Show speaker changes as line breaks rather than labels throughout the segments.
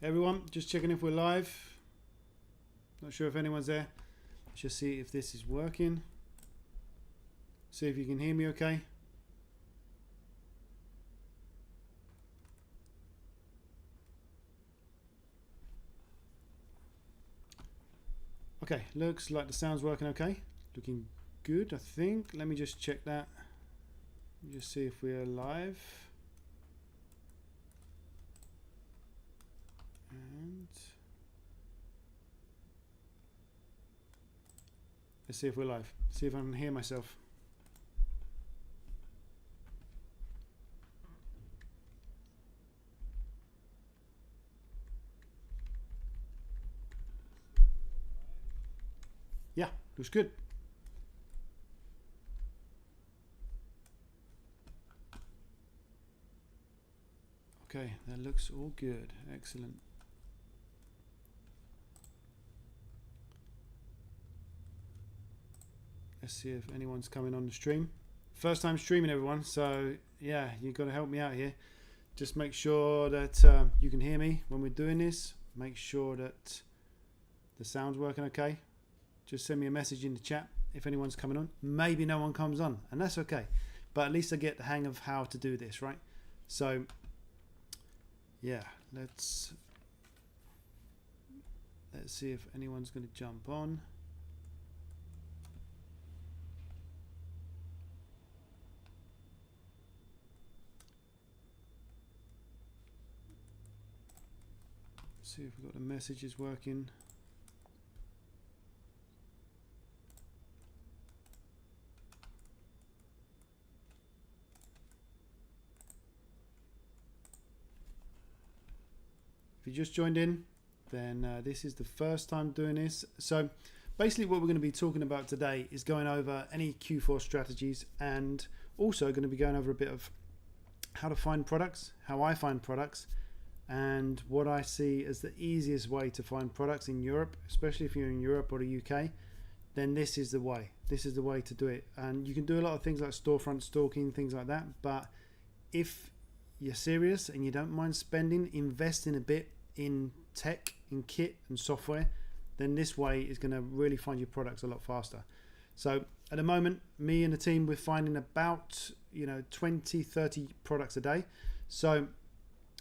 Everyone, just checking if we're live. Not sure if anyone's there. Let's just see if this is working. See if you can hear me okay. Okay, looks like the sound's working okay. Looking good, I think. Let me just check that. Just see if we're live. And let's see if we're live. See if I can hear myself. Yeah, looks good. Okay, that looks all good. Excellent. Let's see if anyone's coming on the stream. First time streaming, everyone, so yeah, you've got to help me out here. Just make sure that you can hear me when we're doing this. Make sure that the sound's working okay. Just send me a message in the chat if anyone's coming on. Maybe no one comes on, and that's okay, but at least I get the hang of how to do this, right? So yeah, let's see if anyone's going to jump on. See if we've got the messages working. If you just joined in, then this is the first time doing this. So basically what we're going to be talking about today is going over any Q4 strategies, and also going to be going over a bit of how to find products, how I find products, and what I see as the easiest way to find products in Europe, especially if you're in Europe or the UK. Then this is the way. This is the way to do it. And you can do a lot of things like storefront stalking, things like that. But if you're serious and you don't mind spending, investing a bit in tech, in kit and software, then this way is going to really find your products a lot faster. So at the moment, me and the team, we're finding about 20, 30 products a day. So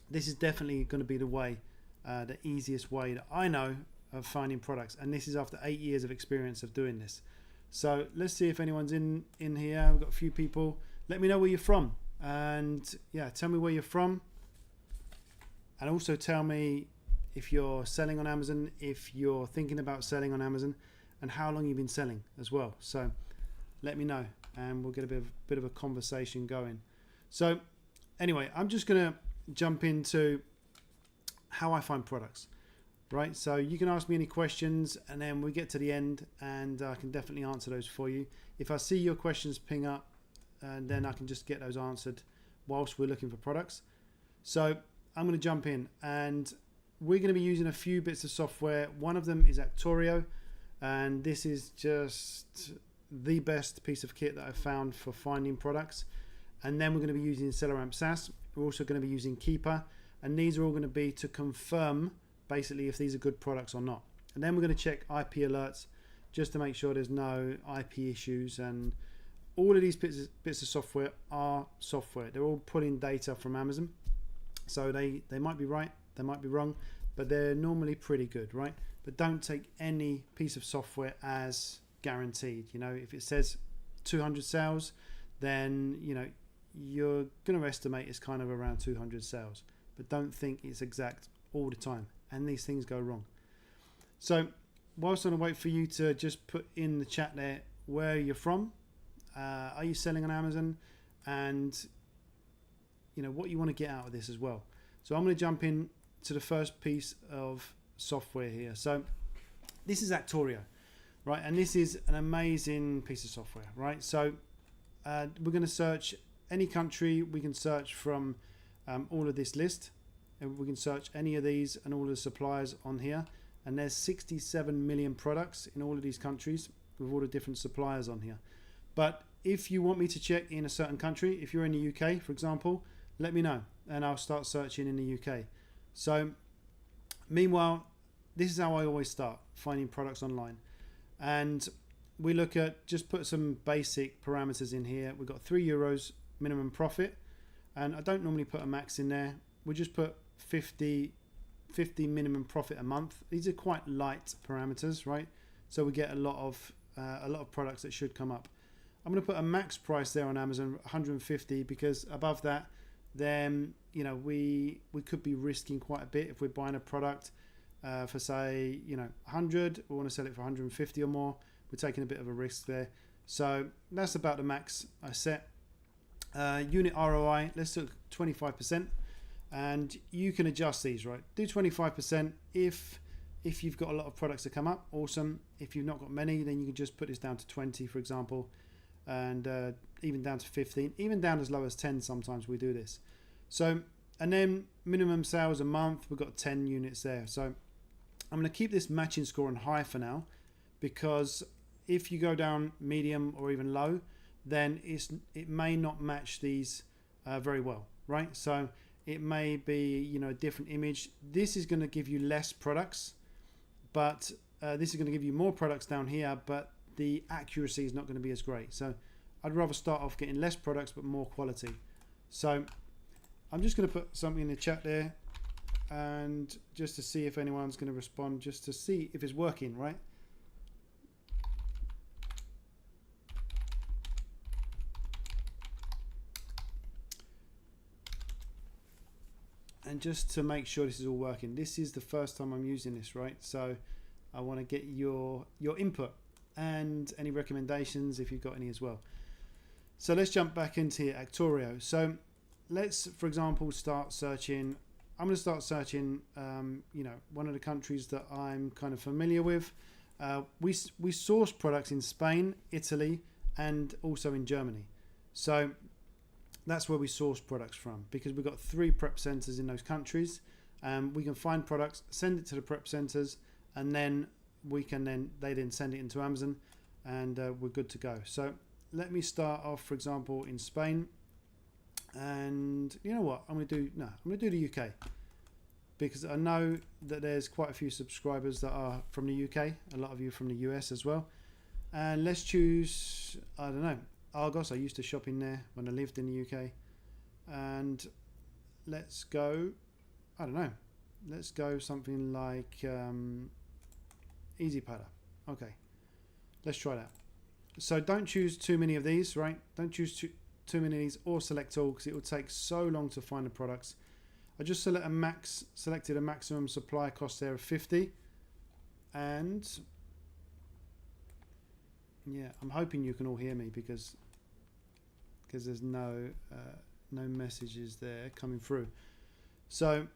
this is definitely going to be the way, the easiest way that I know of finding products, and this is after 8 years of experience of doing this. So let's see if anyone's in here. We've got a few people. Let me know where you're from, and yeah, tell me where you're from, and also tell me if you're selling on Amazon, if you're thinking about selling on Amazon, and how long you've been selling as well. So let me know, and we'll get a bit of a conversation going. So anyway, I'm just gonna jump into how I find products, right? So you can ask me any questions, and then we get to the end and I can definitely answer those for you. If I see your questions ping up, and then I can just get those answered whilst we're looking for products. So I'm going to jump in, and we're going to be using a few bits of software. One of them is Actorio, and this is just the best piece of kit that I've found for finding products. And then we're going to be using Amp SAS. We're also going to be using Keeper, and these are all going to be to confirm basically if these are good products or not. And then we're going to check IP alerts just to make sure there's no IP issues. And all of these bits of software are software. They're all pulling data from Amazon, so they might be right, they might be wrong, but they're normally pretty good, right? But don't take any piece of software as guaranteed. If it says 200 sales, then you're going to estimate it's kind of around 200 sales, but don't think it's exact all the time, and these things go wrong. So whilst I'm going to wait for you to just put in the chat there where you're from, are you selling on Amazon, and what you want to get out of this as well. So I'm going to jump in to the first piece of software here. So this is Actorio, right? And this is an amazing piece of software, right? So we're going to search any country. We can search from all of this list, and we can search any of these and all of the suppliers on here. And there's 67 million products in all of these countries with all the different suppliers on here. But if you want me to check in a certain country, if you're in the UK, for example, let me know, and I'll start searching in the UK. So Meanwhile, this is how I always start finding products online. And we look at, just put some basic parameters in here. We've got €3 minimum profit. And I don't normally put a max in there. We just put 50 minimum profit a month. These are quite light parameters, right? So we get a lot of products that should come up. I'm going to put a max price there on Amazon, 150, because above that, then we could be risking quite a bit if we're buying a product for say 100. We want to sell it for 150 or more. We're taking a bit of a risk there. So that's about the max I set. Unit ROI, let's do 25%, and you can adjust these, right? Do 25% if you've got a lot of products that come up, awesome. If you've not got many, then you can just put this down to 20, for example, and even down to 15, even down as low as 10. Sometimes we do this. So, and then minimum sales a month, we've got 10 units there. So I'm going to keep this matching score on high for now, because if you go down medium or even low, then it may not match these very well, right? So it may be a different image. This is going to give you less products, but this is going to give you more products down here, but the accuracy is not going to be as great. So I'd rather start off getting less products but more quality. So I'm just going to put something in the chat there, and just to see if anyone's going to respond, just to see if it's working, right? And just to make sure this is all working, this is the first time I'm using this, right? So I want to get your input and any recommendations if you've got any as well. So let's jump back into here, Actorio. So let's, for example, start searching. I'm going to start searching, one of the countries that I'm kind of familiar with. We source products in Spain, Italy, and also in Germany. So that's where we source products from, because we've got 3 prep centers in those countries. We can find products, send it to the prep centers, and then they then send it into Amazon, and we're good to go. So let me start off, for example, in Spain. And you know what? I'm going to do the UK, because I know that there's quite a few subscribers that are from the UK, a lot of you from the US as well. And let's choose, I don't know, Argos. I used to shop in there when I lived in the UK. And let's go, I don't know, let's go something like Easy Powder. Okay, let's try that. So don't choose too many of these, right? Don't choose too many of these, or select all, because it will take so long to find the products. I just selected a maximum supply cost there of 50. And yeah, I'm hoping you can all hear me, because there's no messages there coming through. So,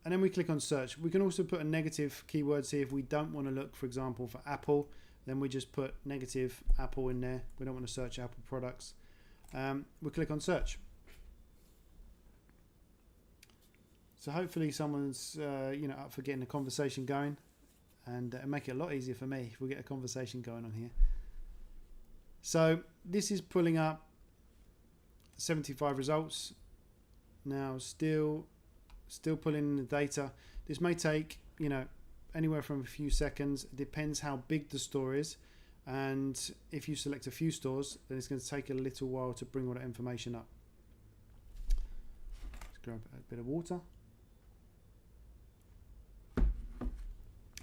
and then we click on search. We can also put a negative keywords here if we don't want to look, for example, for Apple. Then we just put negative Apple in there. We don't want to search Apple products. We click on search. So hopefully someone's up for getting a conversation going, and it'll make it a lot easier for me if we get a conversation going on here. So this is pulling up 75 results. Now still pulling the data. This may take anywhere from a few seconds. It depends how big the store is, and if you select a few stores, then it's going to take a little while to bring all that information up. Let's grab a bit of water.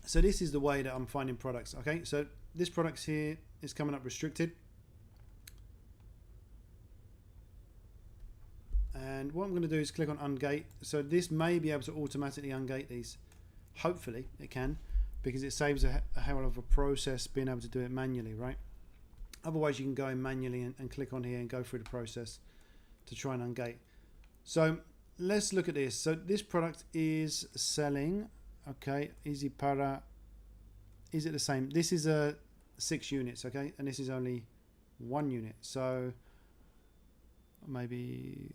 So this is the way that I'm finding products. Okay, so this product here is coming up restricted. And what I'm going to do is click on ungate. So this may be able to automatically ungate these. Hopefully it can, because it saves a hell of a process being able to do it manually, right? Otherwise you can go in manually and click on here and go through the process to try and ungate. So let's look at this. So this product is selling, okay, Easy Para. Is it the same? This is a 6 units, okay, and this is only 1 unit. So maybe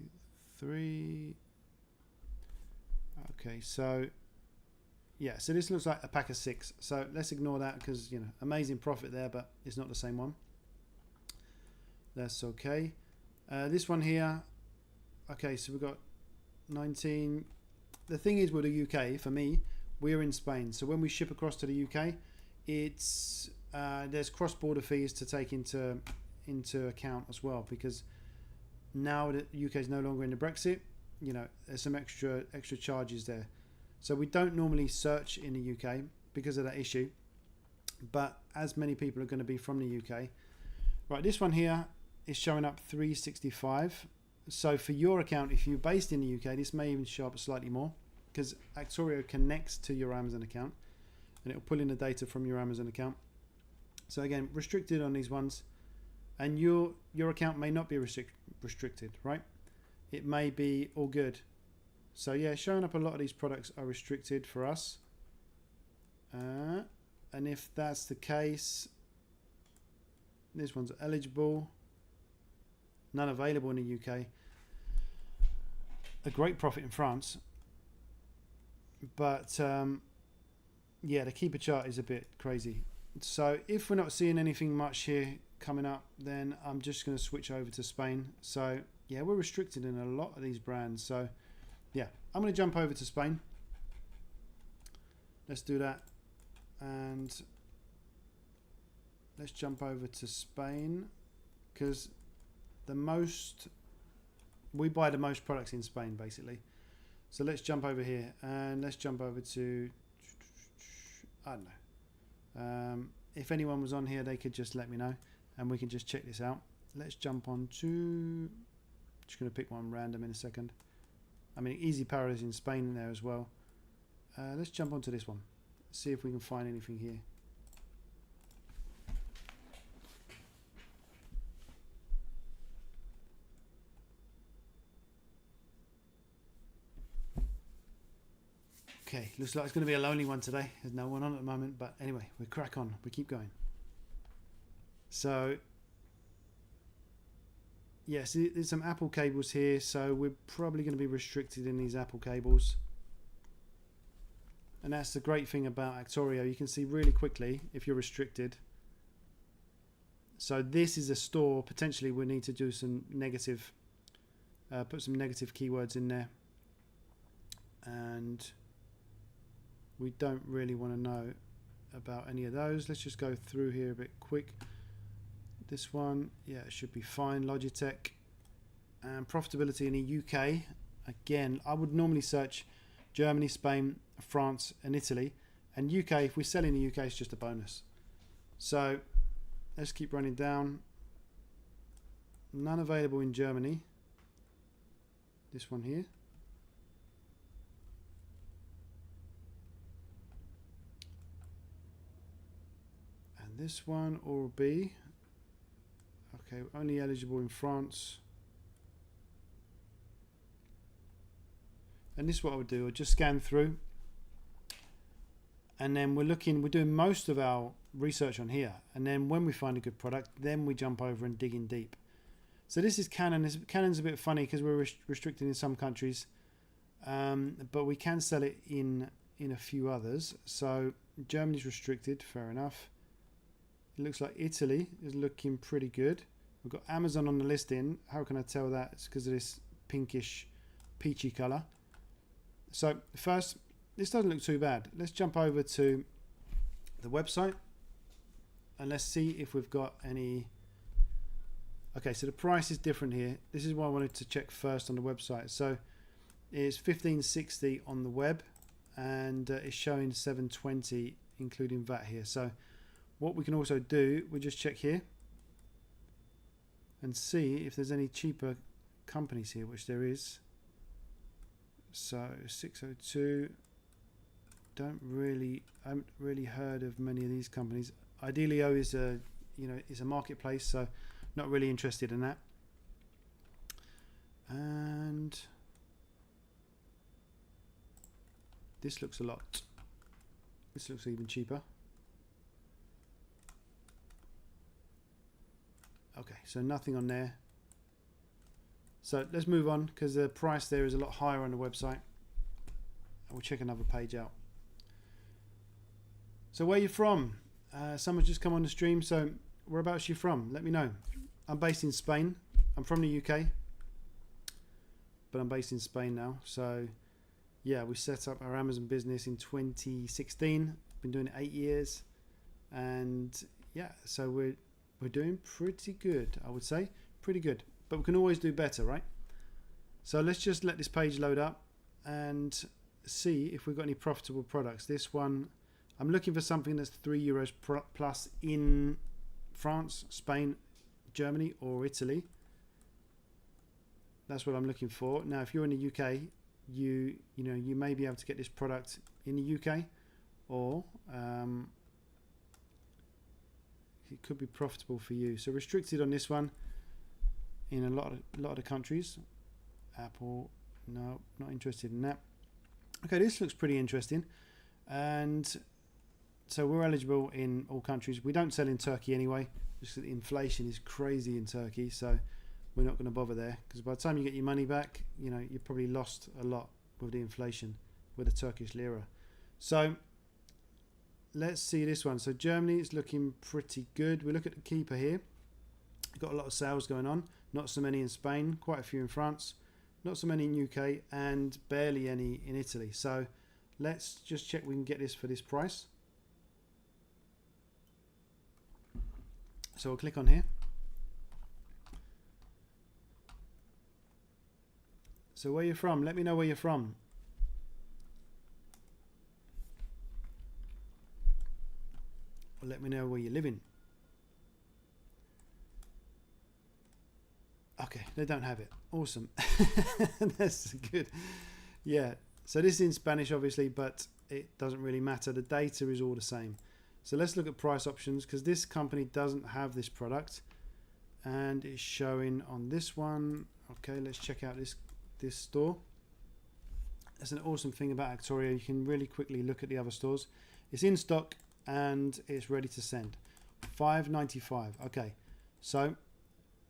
3. Okay, so yeah, so this looks like a pack of 6. So let's ignore that, because amazing profit there, but it's not the same one. That's okay. This one here, okay, so we've got 19. The thing is with the UK, for me, we're in Spain. So when we ship across to the UK, it's there's cross-border fees to take into account as well, because now that the UK is no longer in the Brexit, you know, there's some extra charges there. So we don't normally search in the UK because of that issue, but as many people are going to be from the UK, right, this one here is showing up 365. So for your account, if you're based in the UK, this may even show up slightly more, because Actorio connects to your Amazon account and it'll pull in the data from your Amazon account. So again, restricted on these ones, and your account may not be restricted, right? It may be all good. So yeah, showing up a lot of these products are restricted for us. And if that's the case, this one's eligible, none available in the UK. A great profit in France. But yeah, the keeper chart is a bit crazy. So if we're not seeing anything much here coming up, then I'm just going to switch over to Spain. So yeah, we're restricted in a lot of these brands. So yeah, I'm going to jump over to Spain. Let's do that. And let's jump over to Spain, because we buy the most products in Spain basically. So let's jump over here and let's jump over to, I don't know, if anyone was on here, they could just let me know and we can just check this out. Let's jump on to, just going to pick one random in a second. I mean, Easy Power is in Spain in there as well. Let's jump onto this one, see if we can find anything here. Okay, looks like it's going to be a lonely one today. There's no one on at the moment, but anyway, we crack on. We keep going. So, yes, there's some Apple cables here, so we're probably going to be restricted in these Apple cables. And that's the great thing about Actorio. You can see really quickly if you're restricted. So this is a store. Potentially we need to do some negative, put some negative keywords in there. And we don't really want to know about any of those. Let's just go through here a bit quick. This one, yeah, it should be fine. Logitech. And profitability in the UK. Again, I would normally search Germany, Spain, France and Italy. And UK, if we sell in the UK, it's just a bonus. So let's keep running down. None available in Germany. This one here. This one, or B. Okay, only eligible in France. And this is what I would do. I'll just scan through. And then we're doing most of our research on here. And then when we find a good product, then we jump over and dig in deep. So this is Canon. Canon's a bit funny because we're restricted in some countries. But we can sell it in a few others. So Germany's restricted, fair enough. It looks like Italy is looking pretty good. We've got Amazon on the listing. How can I tell that? It's because of this pinkish, peachy colour. So first, this doesn't look too bad. Let's jump over to the website and let's see if we've got any. Okay, so the price is different here. This is what I wanted to check first on the website. So it's $15.60 on the web and it's showing $7.20 including VAT here. So what we can also do, we just check here and see if there's any cheaper companies here, which there is. So 602, I haven't really heard of many of these companies. Idealio is a marketplace, so not really interested in that. And this looks this looks even cheaper. Okay, so nothing on there. So let's move on because the price there is a lot higher on the website. We'll check another page out. So where are you from? Someone's just come on the stream. So whereabouts are you from? Let me know. I'm based in Spain. I'm from the UK, but I'm based in Spain now. So yeah, we set up our Amazon business in 2016. Been doing it 8 years, and yeah, so we're doing pretty good, I would say, pretty good. But we can always do better, right? So let's just let this page load up and see if we've got any profitable products. This one, I'm looking for something that's €3 plus in France, Spain, Germany, or Italy. That's what I'm looking for. Now, if you're in the UK, you may be able to get this product in the UK, or it could be profitable for you. So restricted on this one in a lot of the countries. Apple, no, not interested in that. Okay, this looks pretty interesting, and so we're eligible in all countries. We don't sell in Turkey anyway, just that the inflation is crazy in Turkey, so we're not going to bother there, because by the time you get your money back, you probably lost a lot with the inflation with the Turkish lira. So let's see this one. So Germany is looking pretty good. We look at the keeper here. We've got a lot of sales going on, not so many in Spain, quite a few in France, not so many in UK, and barely any in Italy. So let's just check we can get this for this price. So we'll click on here. So where you're from, let me know where you're from. Or let me know where you're living. Okay, they don't have it. Awesome. That's good. Yeah, so this is in Spanish obviously, but it doesn't really matter. The data is all the same. So let's look at price options, because this company doesn't have this product and it's showing on this one. Okay, let's check out this store. That's an awesome thing about Actorio. You can really quickly look at the other stores. It's in stock and it's ready to send. $5.95. Okay, so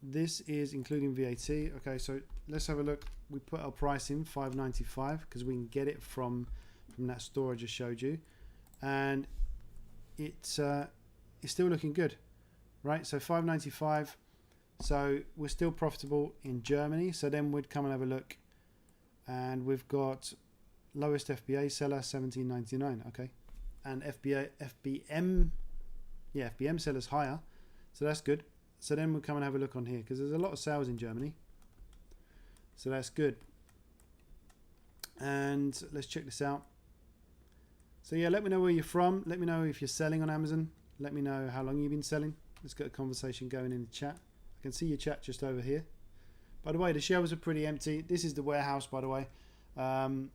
this is including VAT. Okay, so let's have a look. We put our price in $5.95 because we can get it from that store I just showed you, and it's still looking good, right? So $5.95. So we're still profitable in Germany. So then we'd come and have a look, and we've got lowest FBA seller $17.99. Okay, and FBM sellers higher, so that's good. So then we'll come and have a look on here, because there's a lot of sales in Germany, so that's good. And let's check this out. So yeah, let me know where you're from. Let me know if you're selling on Amazon. Let me know how long you've been selling. Let's get a conversation going in the chat. I can see your chat just over here. By the way, the shelves are pretty empty. This is the warehouse, by the way. And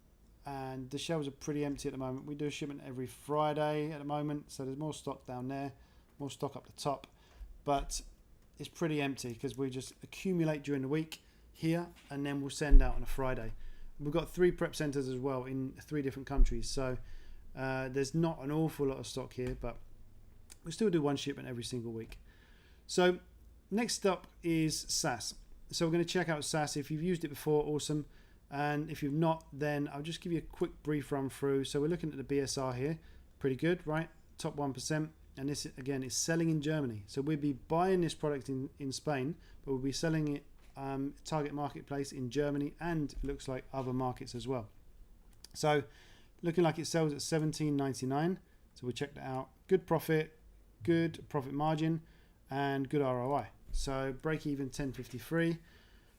the shelves are pretty empty at the moment. We do a shipment every Friday at the moment, so there's more stock down there, more stock up the top. But it's pretty empty because we just accumulate during the week here, and then we'll send out on a Friday. We've got 3 prep centers as well in 3 different countries, so there's not an awful lot of stock here, but we still do 1 shipment every single week. So next up is SAS. So we're going to check out SAS. If you've used it before, awesome, and if you've not, then I'll just give you a quick brief run through. So we're looking at the BSR here, pretty good, right? Top 1%. And this again is selling in Germany, so we'll be buying this product in Spain, but we'll be selling it target marketplace in Germany, and looks like other markets as well. So looking like it sells at $17.99. So we checked it out. Good profit margin, and good ROI. So break even $10.53.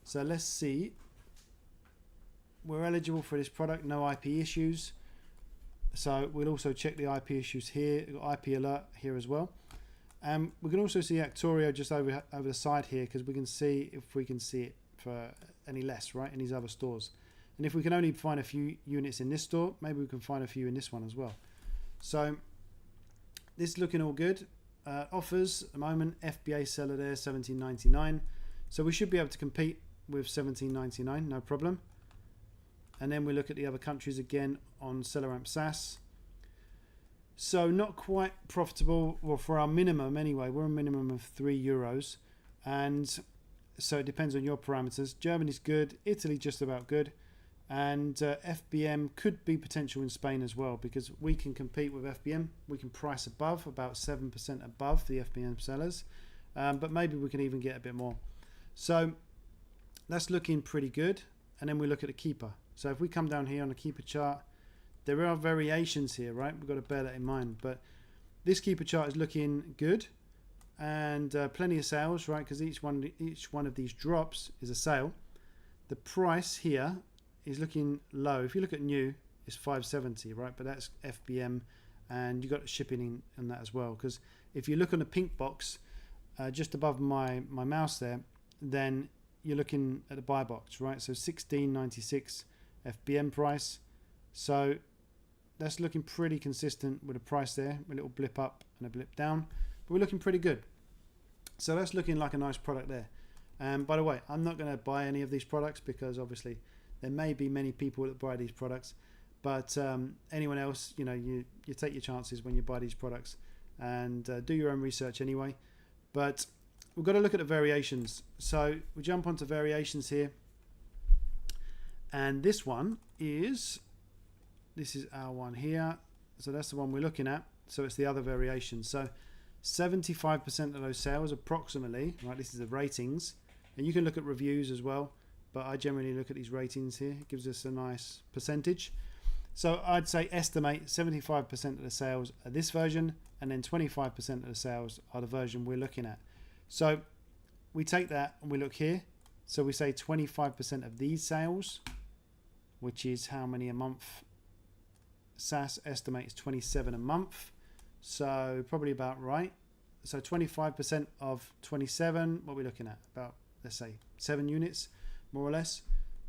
So let's see. We're eligible for this product, no IP issues. So we'll also check the IP issues here. We've got IP alert here as well. We can also see Actorio just over the side here, because we can see if we can see it for any less, right, in these other stores. And if we can only find a few units in this store, maybe we can find a few in this one as well. So this is looking all good. Offers at the moment, FBA seller there, $17.99. So we should be able to compete with $17.99, no problem. And then we look at the other countries again on seller Amp SAS. So not quite profitable, well, for our minimum anyway. We're a minimum of €3, and so it depends on your parameters. Germany's good, Italy just about good, and FBM could be potential in Spain as well, because we can compete with FBM. We can price above, about 7% above the FBM sellers, but maybe we can even get a bit more. So that's looking pretty good. And then we look at the keeper. So if we come down here on the keeper chart, there are variations here, right? We've got to bear that in mind. But this keeper chart is looking good, and plenty of sales, right? Because each one of these drops is a sale. The price here is looking low. If you look at new, it's 570, right? But that's FBM, and you got shipping in that as well. Because if you look on the pink box just above my mouse there, then you're looking at the buy box, right? So 16.96 FBM price. So that's looking pretty consistent with the price there, a little blip up and a blip down, but we're looking pretty good. So that's looking like a nice product there. And by the way, I'm not going to buy any of these products because obviously there may be many people that buy these products, but anyone else, you know, you take your chances when you buy these products, and do your own research anyway. But we've got to look at the variations. So we jump onto variations here, and this is our one here. So that's the one we're looking at. So it's the other variation. So 75% of those sales approximately, right? This is the ratings, and you can look at reviews as well, but I generally look at these ratings here. It gives us a nice percentage. So I'd say estimate 75% of the sales are this version, and then 25% of the sales are the version we're looking at. So we take that and we look here. So we say 25% of these sales, which is how many a month? SAS estimates 27 a month, so probably about right. So 25% of 27, what are we looking at? About, let's say, 7 units more or less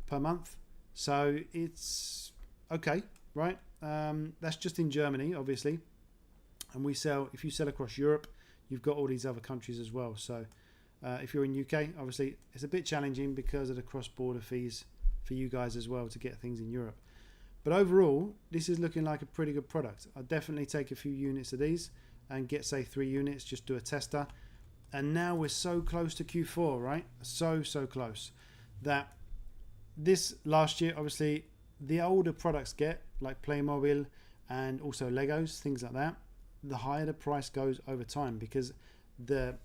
per month. So it's okay, right? That's just in Germany, obviously, and we sell, if you sell across Europe, you've got all these other countries as well. So if you're in UK, obviously it's a bit challenging because of the cross-border fees for you guys as well to get things in Europe. But overall, this is looking like a pretty good product. I'll definitely take a few units of these and get, say, 3 units, just do a tester. And now we're so close to Q4, right? So close that this last year, obviously, the older products get, like Playmobil and also Legos, things like that, the higher the price goes over time, because the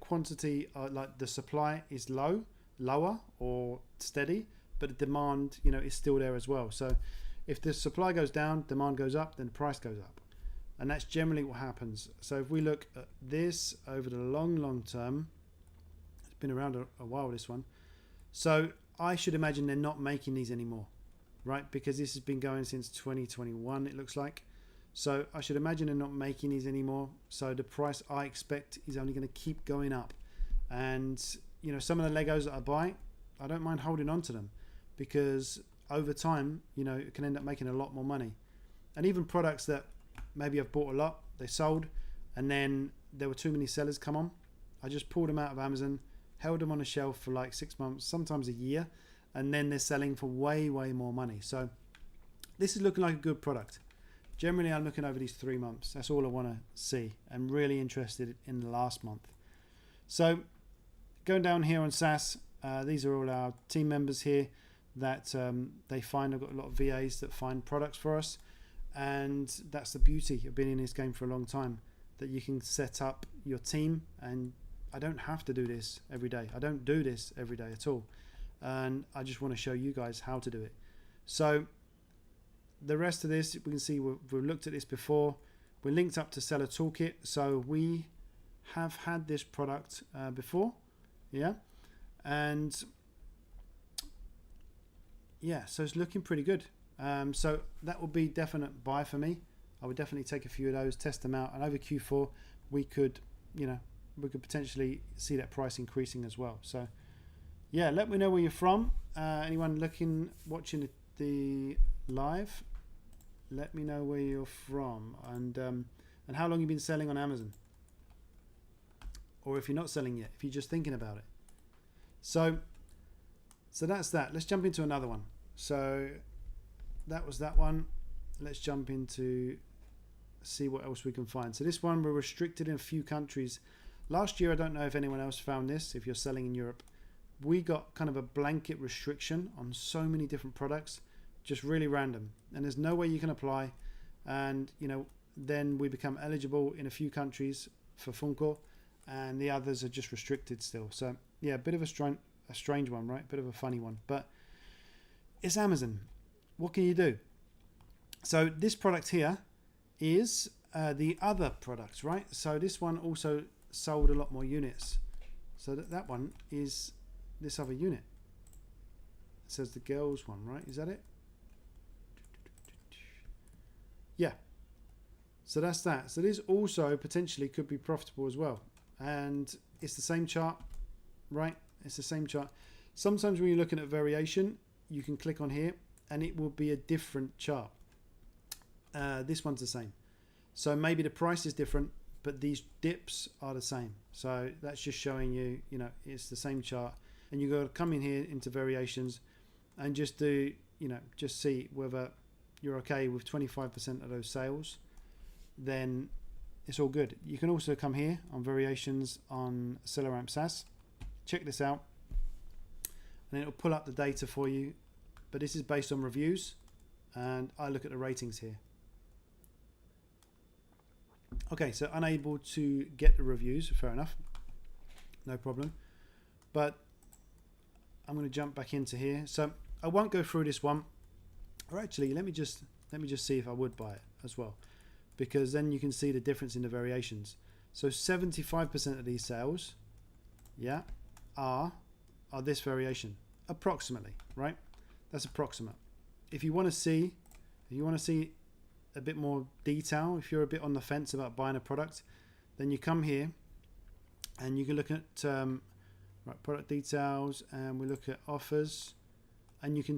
quantity, like the supply is lower or steady, but the demand, you know, is still there as well. So if the supply goes down, demand goes up, then the price goes up. And that's generally what happens. So if we look at this over the long term, it's been around a while, this one. So I should imagine they're not making these anymore, right? Because this has been going since 2021, it looks like. So I should imagine they're not making these anymore. So the price, I expect, is only going to keep going up. And, you know, some of the Legos that I buy, I don't mind holding on to them, because over time, you know, it can end up making a lot more money. And even products that maybe I've bought a lot, they sold, and then there were too many sellers come on, I just pulled them out of Amazon, held them on a shelf for like 6 months, sometimes a year, and then they're selling for way more money. So this is looking like a good product. Generally, I'm looking over these 3 months. That's all I want to see. I'm really interested in the last month. So going down here on SAS, these are all our team members here that they find. I've got a lot of VAs that find products for us, and that's the beauty of being in this game for a long time, that you can set up your team, and I don't have to do this every day. I don't do this every day at all, and I just want to show you guys how to do it. So the rest of this, we can see we've looked at this before. We're linked up to Seller Toolkit, so we have had this product before, yeah, and yeah, so it's looking pretty good. So that would be definite buy for me. I would definitely take a few of those, test them out, and over Q4 we could, you know, we could potentially see that price increasing as well. So yeah, let me know where you're from. Anyone watching the live, let me know where you're from, and how long you've been selling on Amazon, or if you're not selling yet, if you're just thinking about it. So that's that. Let's jump into another one. So that was that one. Let's jump into see what else we can find. So this one, we're restricted in a few countries. Last year, I don't know if anyone else found this, if you're selling in Europe, we got kind of a blanket restriction on so many different products, just really random, and there's no way you can apply. And you know, then we become eligible in a few countries for Funko, and the others are just restricted still. So yeah, a bit of a strange one, right? Bit of a funny one, but it's Amazon. What can you do? So this product here is the other product, right? So this one also sold a lot more units. So that one is this other unit. It says the girls one, right? Is that it? Yeah. So that's that. So this also potentially could be profitable as well. And it's the same chart, right? It's the same chart. Sometimes when you're looking at variation, you can click on here and it will be a different chart. This one's the same. So maybe the price is different, but these dips are the same. So that's just showing you, you know, it's the same chart. And you got to come in here into variations and just do, you know, just see whether you're okay with 25% of those sales. Then it's all good. You can also come here on variations on seller Amp SAS. Check this out. And it'll pull up the data for you. But this is based on reviews. And I look at the ratings here. Okay, so unable to get the reviews, fair enough, no problem. But I'm going to jump back into here. So I won't go through this one, or actually, let me just see if I would buy it as well, because then you can see the difference in the variations. So 75% of these sales, yeah, are this variation, approximately, right? That's approximate. If you want to see, a bit more detail, if you're a bit on the fence about buying a product, then you come here and you can look at right, product details, and we look at offers, and you can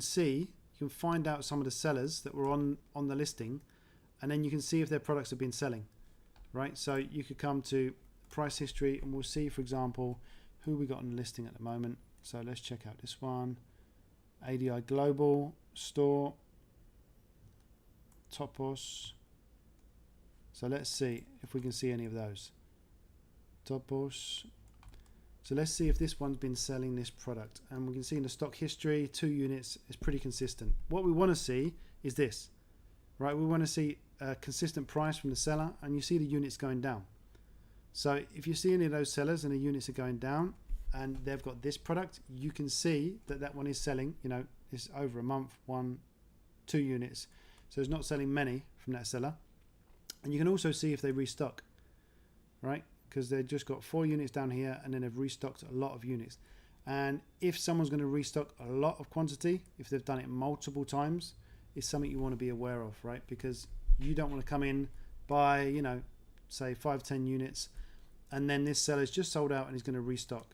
find out some of the sellers that were on the listing, and then you can see if their products have been selling, right? So you could come to price history and we'll see, for example, who we got on the listing at the moment. So let's check out this one, ADI Global Store, Topos. So let's see if we can see any of those. Topos. So let's see if this one's been selling this product, and we can see in the stock history 2 units is pretty consistent. What we want to see is this, right? We want to see a consistent price from the seller, and you see the units going down. So if you see any of those sellers and the units are going down and they've got this product, you can see that that one is selling, you know, it's over a month, 1, 2 units. So it's not selling many from that seller. And you can also see if they restock, right? Because they've just got 4 units down here, and then they've restocked a lot of units. And if someone's going to restock a lot of quantity, if they've done it multiple times, it's something you want to be aware of, right? Because you don't want to come in, buy, you know, say 5-10 units, and then this seller's just sold out and he's going to restock.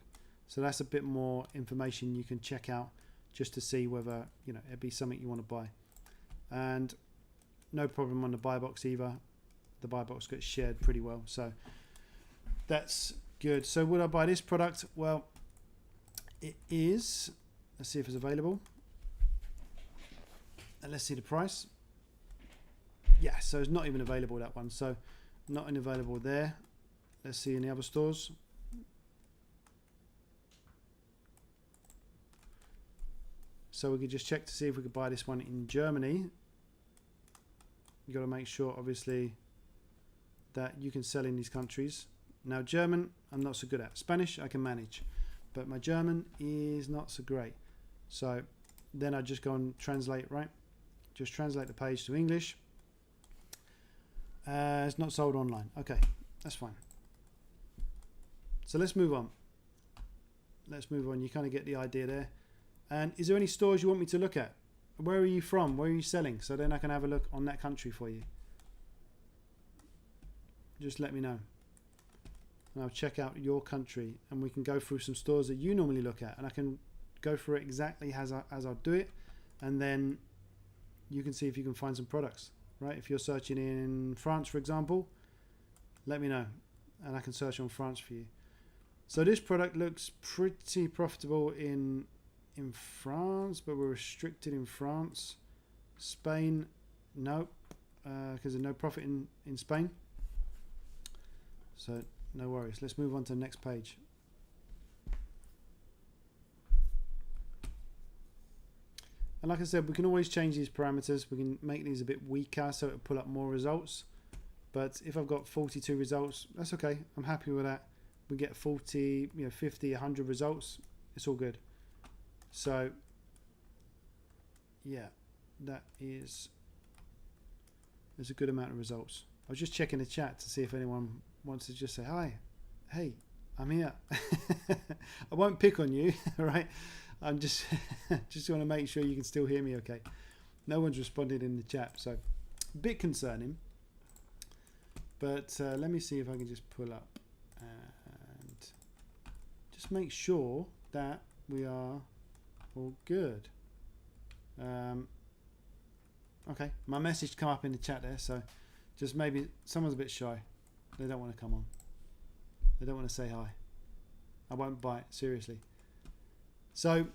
So that's a bit more information you can check out just to see whether, you know, it'd be something you want to buy. And no problem on the buy box either. The buy box gets shared pretty well, so that's good. So would I buy this product? Well, it is. Let's see if it's available, and let's see the price. Yeah, so it's not even available, that one. So not available there. Let's see in the other stores. So we could just check to see if we could buy this one in Germany. You got to make sure, obviously, that you can sell in these countries. Now, German, I'm not so good at. Spanish, I can manage, but my German is not so great. So then I just go and translate, right? Just translate the page to English. It's not sold online. Okay, that's fine. So let's move on. Let's move on. You kind of get the idea there. And is there any stores you want me to look at? Where are you from? Where are you selling? So then I can have a look on that country for you. Just let me know. And I'll check out your country, and we can go through some stores that you normally look at, and I can go through it exactly as I do it, and then you can see if you can find some products, right? If you're searching in France, for example, let me know, and I can search on France for you. So this product looks pretty profitable in France, but we're restricted in France. Spain, no, because there's no profit in Spain. So no worries. Let's move on to the next page. And like I said, we can always change these parameters. We can make these a bit weaker so it'll pull up more results. But if I've got 42 results, that's okay. I'm happy with that. We get 40, 50, 100 results. It's all good. So yeah, there's a good amount of results. I was just checking the chat to see if anyone wants to just say hi. Hey, I'm here. I won't pick on you, right? I'm just want to make sure you can still hear me okay. No one's responded in the chat, so a bit concerning. But let me see if I can just pull up and just make sure that we are all good. Okay, my message come up in the chat there, so just maybe someone's a bit shy. They don't want to come on. They don't want to say hi. I won't bite, seriously. So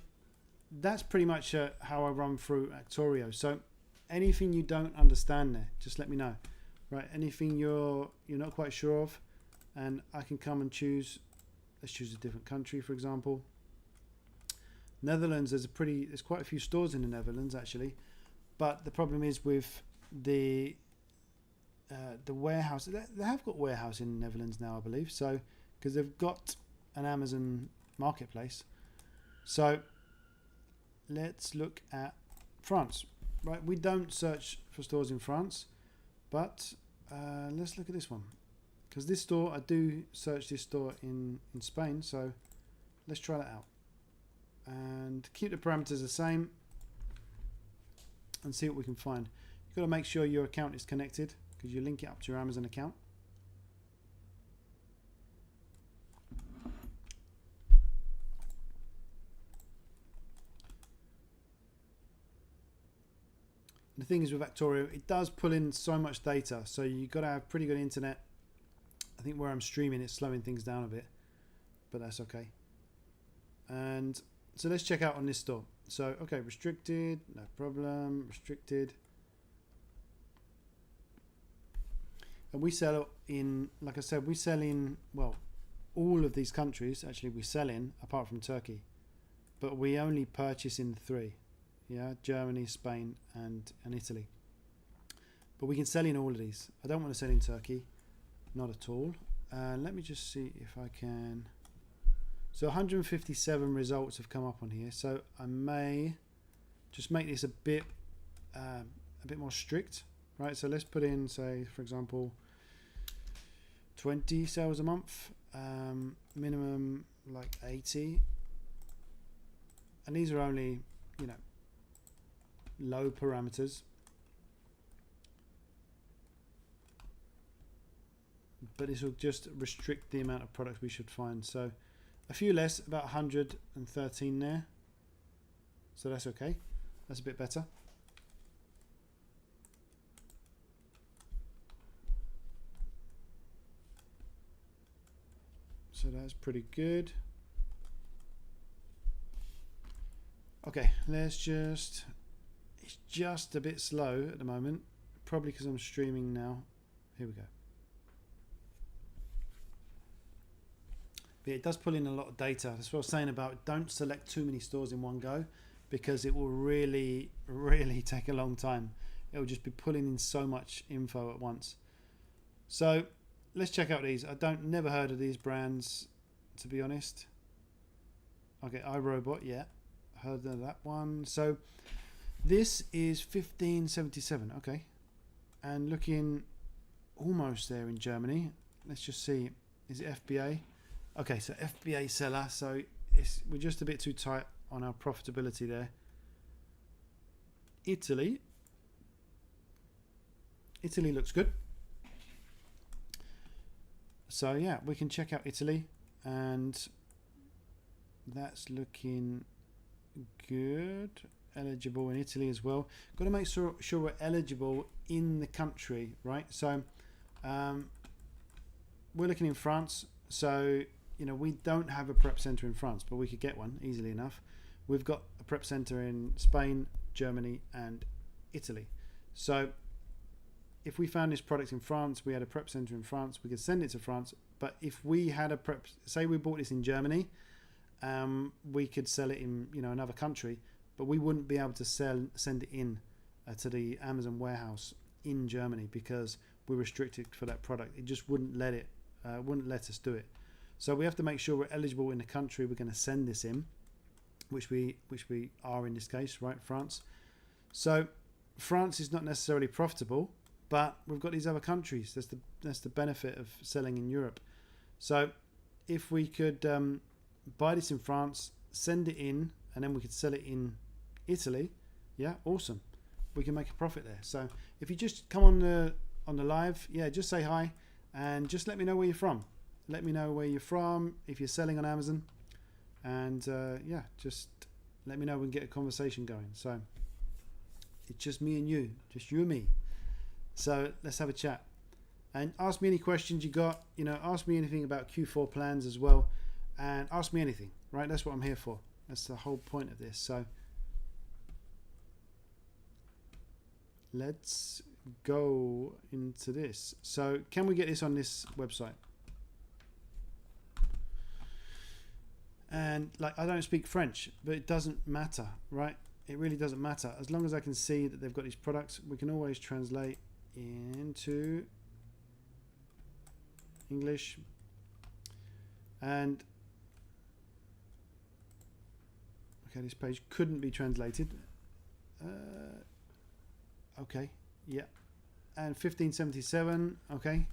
that's pretty much how I run through Actorio. So anything you don't understand there, just let me know. Right, anything you're not quite sure of, and I can come and choose. Let's choose a different country, for example. Netherlands, there's quite a few stores in the Netherlands actually, but the problem is with the warehouse. They have got warehouse in the Netherlands now, I believe. So because they've got an Amazon marketplace. So let's look at France. Right, we don't search for stores in France, but let's look at this one, because this store, I do search this store in Spain. So let's try that out and keep the parameters the same and see what we can find. You've got to make sure your account is connected, because you link it up to your Amazon account. The thing is with Actorio, it does pull in so much data, so you've got to have pretty good internet. I think where I'm streaming, it's slowing things down a bit, but that's okay. And so let's check out on this store. So, okay, restricted, no problem, restricted. And we sell in, like I said, we sell in, well, all of these countries, actually we sell in, apart from Turkey. But we only purchase in 3. Yeah, Germany, Spain, and Italy. But we can sell in all of these. I don't want to sell in Turkey, not at all. Let me just see if I can. So 157 results have come up on here. So I may just make this a bit more strict, right? So let's put in, say, for example, 20 sales a month, minimum like 80, and these are only, you know, low parameters, but this will just restrict the amount of products we should find. So a few less, about 113 there, so that's okay, that's a bit better. So that's pretty good. Okay, let's just, it's just a bit slow at the moment, probably because I'm streaming now. Here we go. But it does pull in a lot of data. That's what I was saying about don't select too many stores in one go, because it will really take a long time. It will just be pulling in so much info at once. So let's check out these. Never heard of these brands, to be honest. Okay, iRobot, yeah, heard of that one. So this is 1577, okay, and looking almost there in Germany. Let's just see, is it FBA? Okay, so FBA seller, so we're just a bit too tight on our profitability there. Italy looks good. So yeah, we can check out Italy, and that's looking good. Eligible in Italy as well. Got to make sure we're eligible in the country, right? So we're looking in France. So, you know, we don't have a prep center in France, but we could get one easily enough. We've got a prep center in Spain, Germany, and Italy. So if we found this product in France, we had a prep center in France, we could send it to France. But if we had a prep, say we bought this in Germany, we could sell it in, you know, another country, but we wouldn't be able to send it in to the Amazon warehouse in Germany, because we're restricted for that product. It just wouldn't let us do it. So we have to make sure we're eligible in the country we're going to send this in, which we are in this case, right? France. So France is not necessarily profitable, but we've got these other countries. That's the benefit of selling in Europe. So if we could buy this in France, send it in, and then we could sell it in Italy, yeah, awesome. We can make a profit there. So if you just come on the live, yeah, just say hi and just let me know where you're from. Let me know where you're from, if you're selling on Amazon, and yeah, just let me know. We can get a conversation going. So it's just me and you, just you and me. So let's have a chat and ask me any questions you got. You know, ask me anything about Q4 plans as well, and ask me anything. Right, that's what I'm here for. That's the whole point of this. So let's go into this. So can we get this on this website? And like, I don't speak French, but it doesn't matter, right? It really doesn't matter. As long as I can see that they've got these products, we can always translate into English. And okay, this page couldn't be translated. Okay, yeah. And 1577, okay.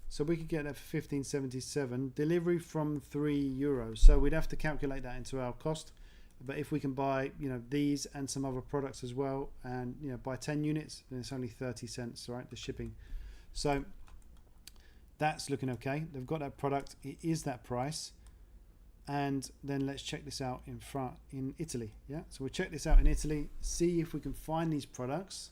So we could get that for 1577. Delivery from €3. So we'd have to calculate that into our cost. But if we can buy, you know, these and some other products as well, and, you know, buy 10 units, then it's only 30 cents, right? The shipping. So that's looking okay. They've got that product. It is that price. And then let's check this out in Italy. Yeah. So we'll check this out in Italy. See if we can find these products.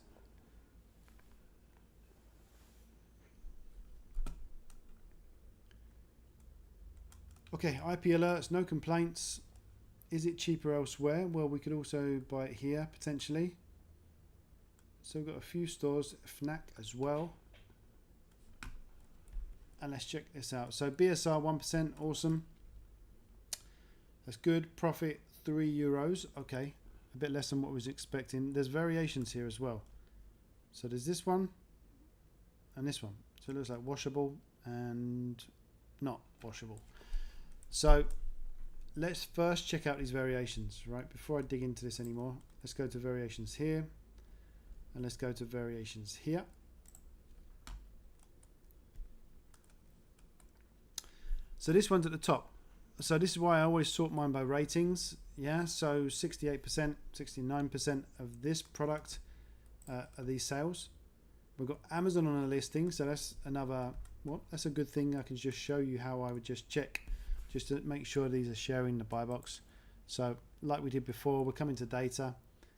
Okay, IP alerts, no complaints. Is it cheaper elsewhere? Well, we could also buy it here, potentially. So we've got a few stores, Fnac as well. And let's check this out. So BSR 1%, awesome. That's good. Profit €3. Okay, a bit less than what I was expecting. There's variations here as well. So there's this one and this one. So it looks like washable and not washable. So let's first check out these variations, right? Before I dig into this anymore, let's go to variations here and let's go to variations here. So this one's at the top. So this is why I always sort mine by ratings. Yeah, so 68%, 69% of this product are these sales. We've got Amazon on a listing, so that's another, well, that's a good thing. I can just show you how I would just check, just to make sure these are sharing the buy box. So like we did before, we're coming to data,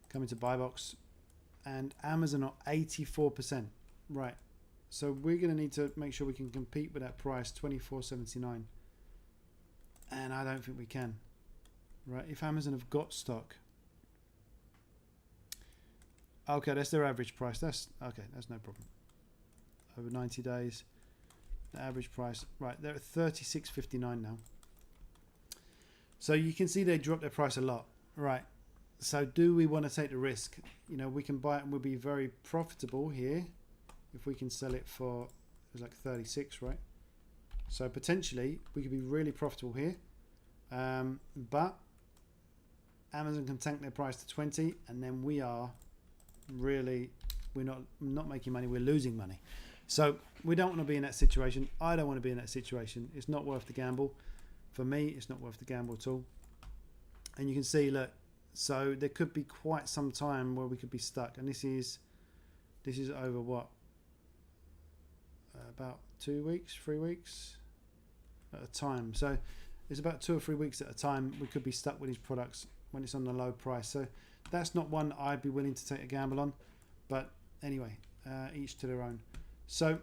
coming to buy box, and Amazon are 84%. Right, so we're going to need to make sure we can compete with that price, $24.79. And I don't think we can. Right, if Amazon have got stock. Okay, that's their average price. That's okay, that's no problem. Over 90 days, the average price, right, they're at $36.59 now. So you can see they dropped their price a lot. Right, so do we want to take the risk? You know, we can buy it and we'll be very profitable here if we can sell it for, it was like 36, right? So potentially we could be really profitable here, but Amazon can tank their price to 20, and then we are really, we're not making money, we're losing money. So we don't want to be in that situation. I don't want to be in that situation. It's not worth the gamble. For me, it's not worth the gamble at all. And you can see, look, so there could be quite some time where we could be stuck, and this is over what, about 2 weeks, 3 weeks at a time. So it's about 2 or 3 weeks at a time we could be stuck with these products when it's on the low price. So that's not one I'd be willing to take a gamble on, but anyway, each to their own. So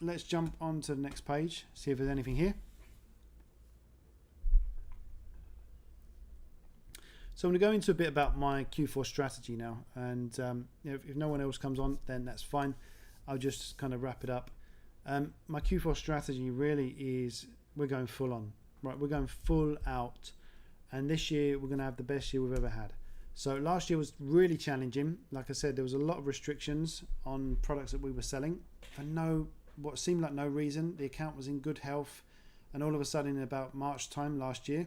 let's jump on to the next page, see if there's anything here. So I'm going to go into a bit about my Q4 strategy now, and you know, if no one else comes on, then that's fine. I'll just kind of wrap it up. My Q4 strategy really is, we're going full on, right? We're going full out, and this year we're going to have the best year we've ever had. So last year was really challenging. Like I said, there was a lot of restrictions on products that we were selling for what seemed like no reason. The account was in good health, and all of a sudden in about March time last year,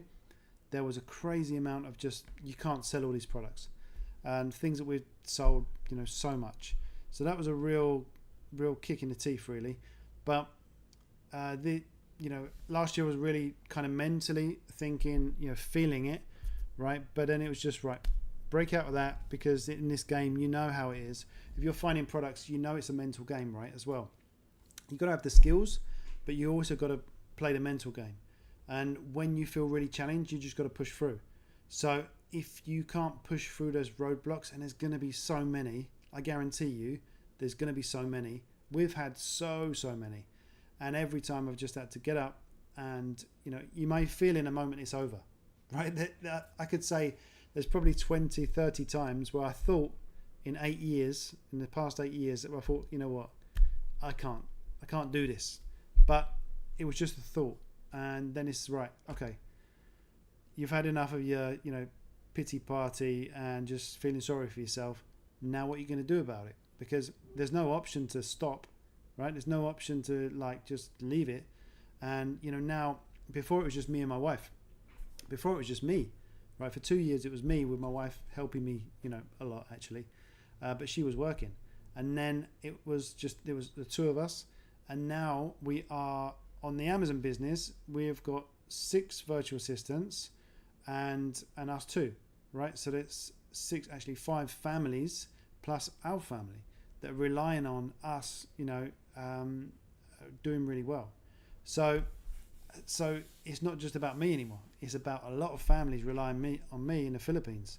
there was a crazy amount of just, you can't sell all these products. and things that we've sold, so much. So that was a real kick in the teeth, really. But last year was really kind of mentally thinking, feeling it, right? But then it was just right, break out of that, because in this game, you know how it is. If you're finding products, it's a mental game, right? As well, you've got to have the skills, but you also got to play the mental game. And when you feel really challenged, you just got to push through. So if you can't push through those roadblocks, and there's going to be so many, I guarantee you, there's going to be so many. We've had so many. And every time I've just had to get up, and, you may feel in a moment it's over, right? I could say there's probably 20, 30 times where I thought in the past 8 years, I thought, you know what, I can't do this. But it was just a thought. And then it's right, okay, you've had enough of your, pity party and just feeling sorry for yourself. Now what are you going to do about it? Because there's no option to stop, right? There's no option to just leave it. And, now, before it was just me and my wife. Before it was just me, right? For 2 years it was me, with my wife helping me, a lot actually. But she was working. And then there was the two of us. And now we are on the Amazon business. We've got 6 virtual assistants and us 2, right? So that's 5 families plus our family that are relying on us, doing really well. So it's not just about me anymore. It's about a lot of families relying on me in the Philippines.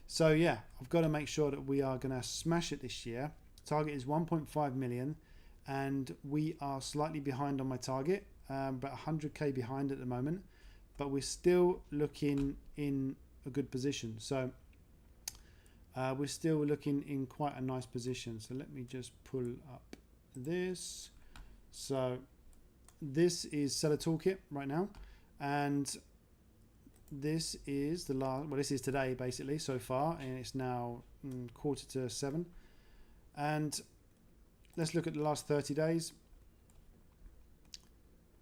So yeah, I've got to make sure that we are going to smash it this year. Target is 1.5 million, and we are slightly behind on my target, but 100k behind at the moment. But we're still looking in a good position. So we're still looking in quite a nice position. So let me just pull up this. So this is Seller Toolkit right now, and this is this is today basically so far, and it's now 6:45. And let's look at the last 30 days.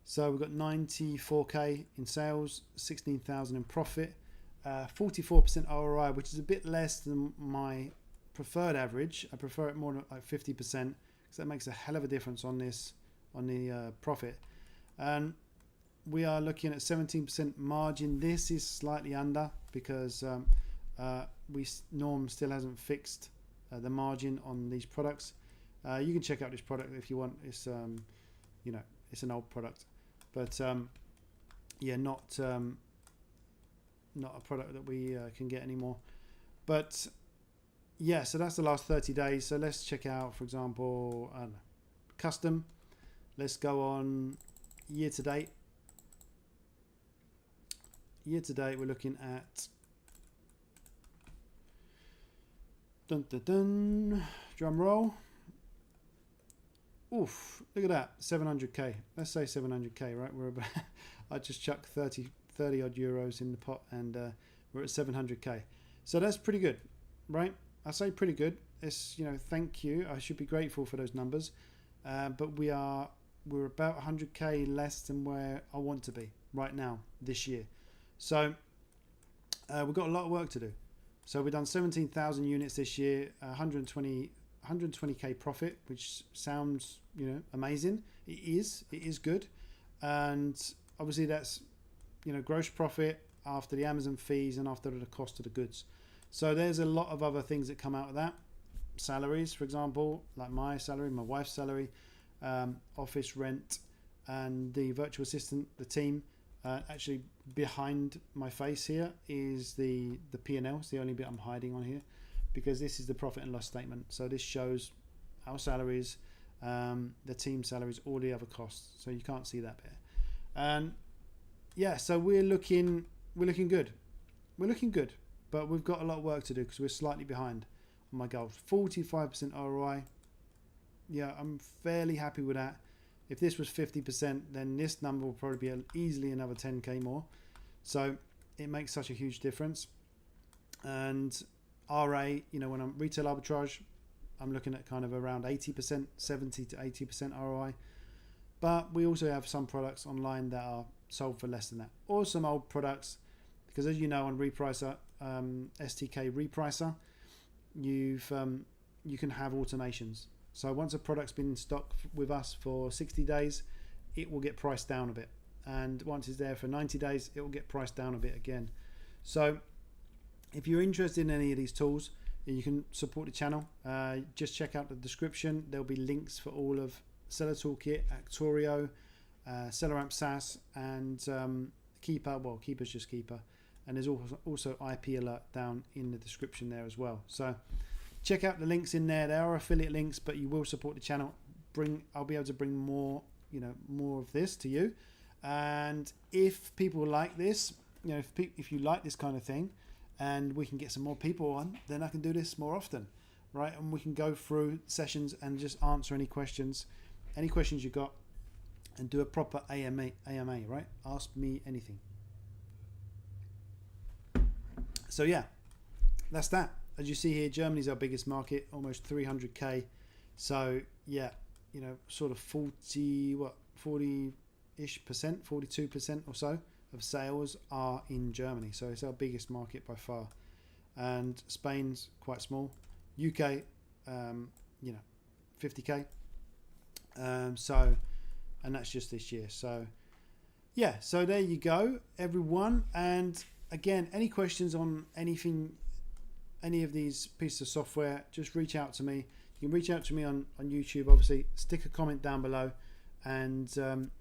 So we've got 94k in sales, 16,000 in profit, 44% ROI, which is a bit less than my preferred average. I prefer it more like 50%, because that makes a hell of a difference on the profit. And we are looking at 17% margin. This is slightly under, because Norm still hasn't fixed the margin on these products. You can check out this product if you want. It's it's an old product, but not a product that we can get anymore. But yeah, so that's the last 30 days. So let's check out, for example, I don't know, custom. Let's go on year to date. Year to date, we're looking at drum roll. Oof, look at that, 700k. Let's say 700k, right? We're about I just chucked 30 odd euros in the pot, and we're at 700k. So that's pretty good, right? I say pretty good. It's, thank you. I should be grateful for those numbers. But we're about 100k less than where I want to be right now this year. So we've got a lot of work to do. So we've done 17,000 units this year, 120k profit, which sounds, amazing. It is good. And obviously that's, gross profit after the Amazon fees and after the cost of the goods. So there's a lot of other things that come out of that. Salaries, for example, like my salary, my wife's salary, office rent, and the virtual assistant, the team. Actually behind my face here is the P&L. It's the only bit I'm hiding on here, because this is the profit and loss statement. So this shows our salaries, the team salaries, all the other costs. So you can't see that bit. And yeah, so we're looking good. We're looking good, but we've got a lot of work to do, because we're slightly behind on my goals. 45% ROI. Yeah, I'm fairly happy with that. If this was 50%, then this number will probably be easily another 10k more. So it makes such a huge difference. And RA, when I'm retail arbitrage, I'm looking at kind of around 80%, 70 to 80% ROI. But we also have some products online that are sold for less than that, or some old products, because as you know, on Repricer, STK Repricer, you can have automations. So once a product's been in stock with us for 60 days, it will get priced down a bit. And once it's there for 90 days, it will get priced down a bit again. So if you're interested in any of these tools, you can support the channel. Just check out the description. There'll be links for all of Seller Toolkit, Actorio, Seller Amp SAS, and Keeper. Well, Keeper's just Keeper. And there's also IP Alert down in the description there as well. So check out the links in there. They are affiliate links, but you will support the channel. I'll be able to bring more, more of this to you. And if people like this, if you like this kind of thing, and we can get some more people on, then I can do this more often, right? And we can go through sessions and just answer any questions you got, and do a proper AMA, right? Ask me anything. So yeah, that's that. As you see here, Germany's our biggest market, almost 300k. So yeah, sort of 40-ish percent, 42% or so of sales are in Germany. So it's our biggest market by far. And Spain's quite small. UK, 50k. And that's just this year. So yeah, so there you go, everyone. And again, any questions on anything, any of these pieces of software, just reach out to me. You can reach out to me on YouTube, obviously. Stick a comment down below and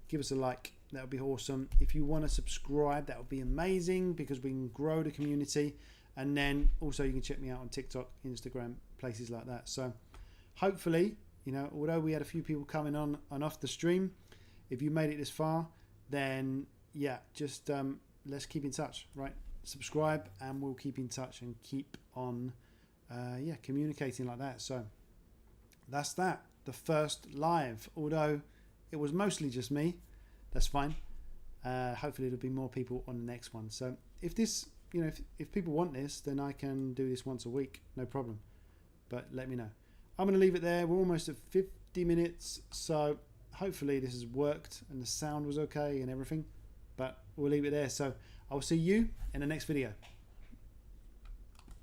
give us a like. That would be awesome. If you want to subscribe, that would be amazing, because we can grow the community. And then also you can check me out on TikTok, Instagram, places like that. So hopefully, although we had a few people coming on and off the stream, if you made it this far, then yeah, just let's keep in touch, right? Subscribe and we'll keep in touch and keep on communicating like that. So that's that. The first live, although it was mostly just me, that's fine. Hopefully there'll be more people on the next one. So if this, if people want this, then I can do this once a week, no problem. But let me know. I'm going to leave it there. We're almost at 50 minutes. So hopefully this has worked and the sound was okay and everything. But we'll leave it there. So I'll see you in the next video.